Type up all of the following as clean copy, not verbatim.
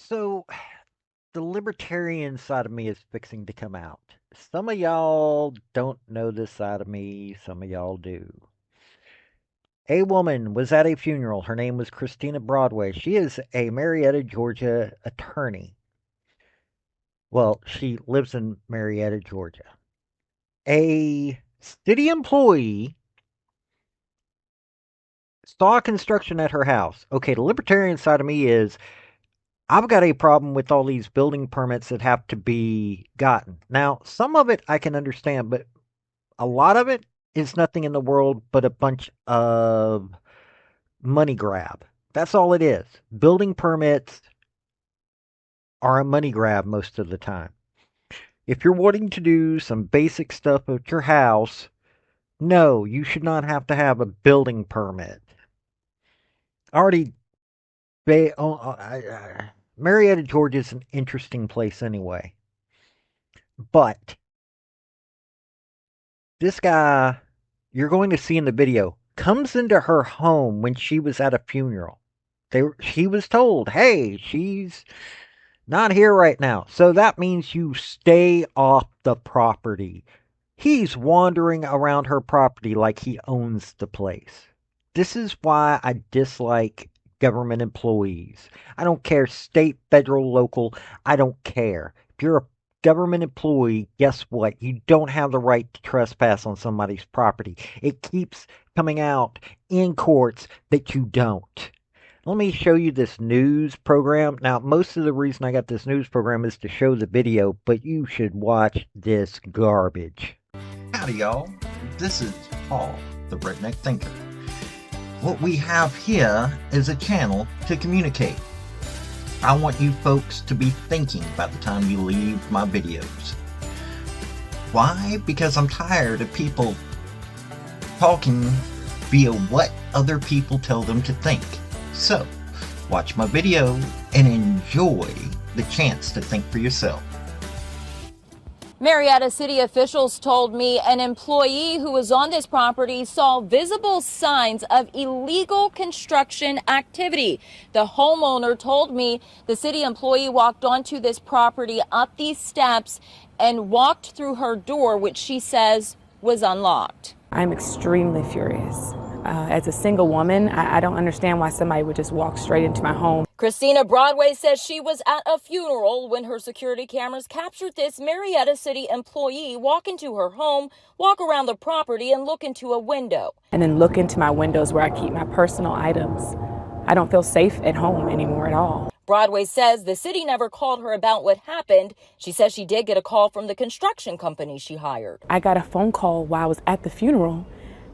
So, the libertarian side of me is fixing to come out. Some of y'all don't know this side of me, some of y'all do. A woman was at a funeral. Her name was Christina Broadway. She is a Marietta, Georgia attorney. Well, she lives in Marietta, Georgia. A city employee saw construction at her house. Okay, the libertarian side of me is I've got a problem with all these building permits that have to be gotten. Now, some of it I can understand, but a lot of it is nothing in the world but a bunch of money grab. That's all it is. Building permits are a money grab most of the time. If you're wanting to do some basic stuff at your house, no, you should not have to have a building permit. Already, Marietta, Georgia is an interesting place anyway. But this guy, you're going to see in the video, comes into her home when she was at a funeral. She was told, hey, she's not here right now. So that means you stay off the property. He's wandering around her property like he owns the place. This is why I dislike government employees. I don't care, state, federal, local, I don't care. If you're a government employee, guess what? You don't have the right to trespass on somebody's property. It keeps coming out in courts that you don't. Let me show you this news program. Now, most of the reason I got this news program is to show the video, but you should watch this garbage. Howdy, y'all. This is Paul, the Redneck Thinker. What we have here is a channel to communicate. I want you folks to be thinking by the time you leave my videos. Why? Because I'm tired of people talking via what other people tell them to think. So, watch my video and enjoy the chance to think for yourself. Marietta city officials told me an employee who was on this property saw visible signs of illegal construction activity. The homeowner told me the city employee walked onto this property up these steps and walked through her door, which she says was unlocked. I'm extremely furious. As a single woman, I don't understand why somebody would just walk straight into my home. Christina Broadway says she was at a funeral when her security cameras captured this Marietta city employee walk into her home, walk around the property, and look into a window. And then look into my windows where I keep my personal items. I don't feel safe at home anymore at all. Broadway says the city never called her about what happened. She says she did get a call from the construction company she hired. I got a phone call while I was at the funeral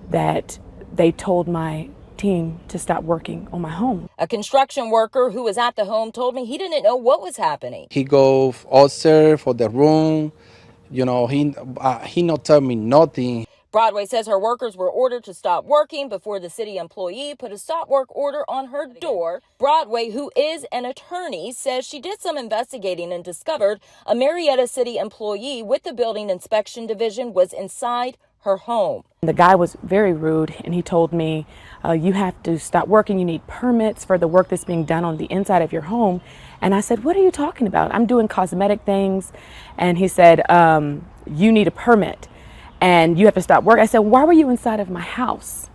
that they told my team to stop working on my home. A construction worker who was at the home told me he didn't know what was happening. He go upstairs for the room, he not tell me nothing. Broadway says her workers were ordered to stop working before the city employee put a stop work order on her door. Broadway, who is an attorney, says she did some investigating and discovered a Marietta city employee with the building inspection division was inside her home. The guy was very rude, and he told me, you have to stop working. You need permits for the work that's being done on the inside of your home. And I said, what are you talking about? I'm doing cosmetic things. And he said, you need a permit and you have to stop work. I said, why were you inside of my house?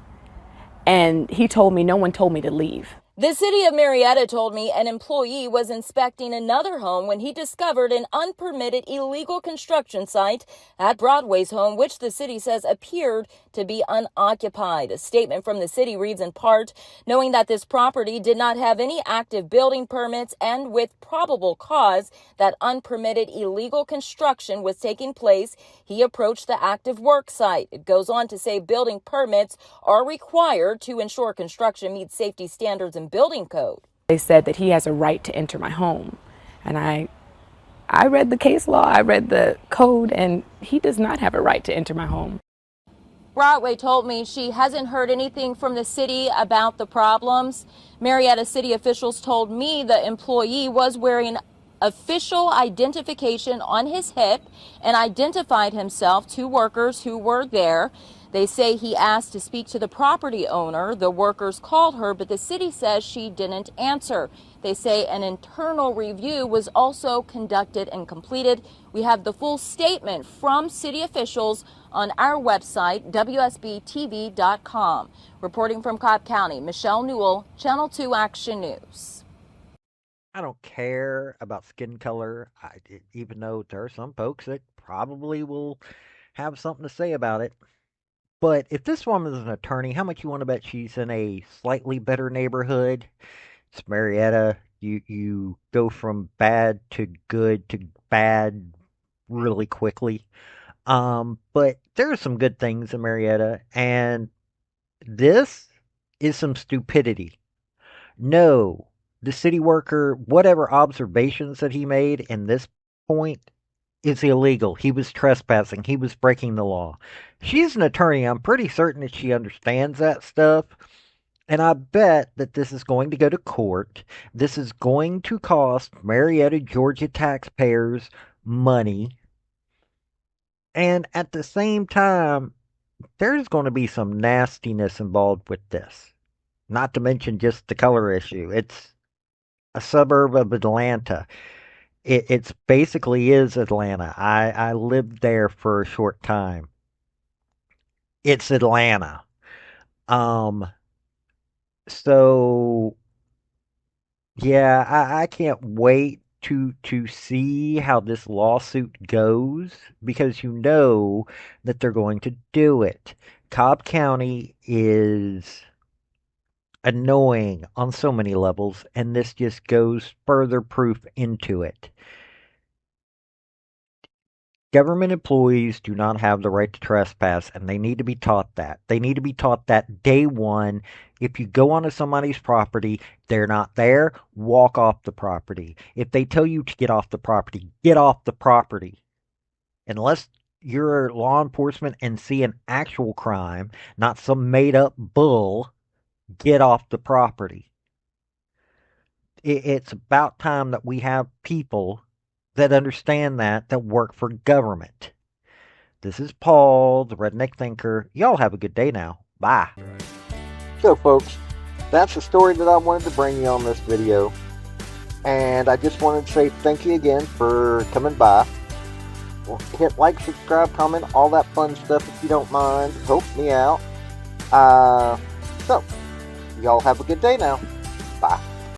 And he told me, no one told me to leave. The city of Marietta told me an employee was inspecting another home when he discovered an unpermitted illegal construction site at Broadway's home, which the city says appeared to be unoccupied. A statement from the city reads in part, knowing that this property did not have any active building permits and with probable cause that unpermitted illegal construction was taking place, he approached the active work site. It goes on to say building permits are required to ensure construction meets safety standards and building code. They said that he has a right to enter my home. And I read the case law, I read the code, and he does not have a right to enter my home. Broadway told me she hasn't heard anything from the city about the problems. Marietta city officials told me the employee was wearing official identification on his hip and identified himself to workers who were there. They say he asked to speak to the property owner. The workers called her, but the city says she didn't answer. They say an internal review was also conducted and completed. We have the full statement from city officials on our website, WSBTV.com. Reporting from Cobb County, Michelle Newell, Channel 2 Action News. I don't care about skin color, even though there are some folks that probably will have something to say about it. But if this woman's an attorney, how much you want to bet she's in a slightly better neighborhood? It's Marietta. You go from bad to good to bad really quickly. But there are some good things in Marietta, and this is some stupidity. No, the city worker, whatever observations that he made in this point is illegal. He was trespassing. He was breaking the law. She's an attorney. I'm pretty certain that she understands that stuff. And I bet that this is going to go to court. This is going to cost Marietta, Georgia taxpayers money. And at the same time, there's going to be some nastiness involved with this. Not to mention just the color issue. It's a suburb of Atlanta. It's basically is Atlanta. I lived there for a short time. It's Atlanta. So yeah, I can't wait to see how this lawsuit goes, because you know that they're going to do it. Cobb County is annoying on so many levels, and this just goes further proof into it. Government employees do not have the right to trespass, and they need to be taught that. They need to be taught that day one. If you go onto somebody's property, they're not there, walk off the property. If they tell you to get off the property, get off the property. Unless you're law enforcement and see an actual crime, not some made up bull, get off the property. It's about time that we have people that understand that work for government. This is Paul, the Redneck Thinker. Y'all have a good day now. Bye. So, folks, that's the story that I wanted to bring you on this video. And I just wanted to say thank you again for coming by. Well, hit like, subscribe, comment, all that fun stuff if you don't mind. Help me out. So, y'all have a good day now. Bye.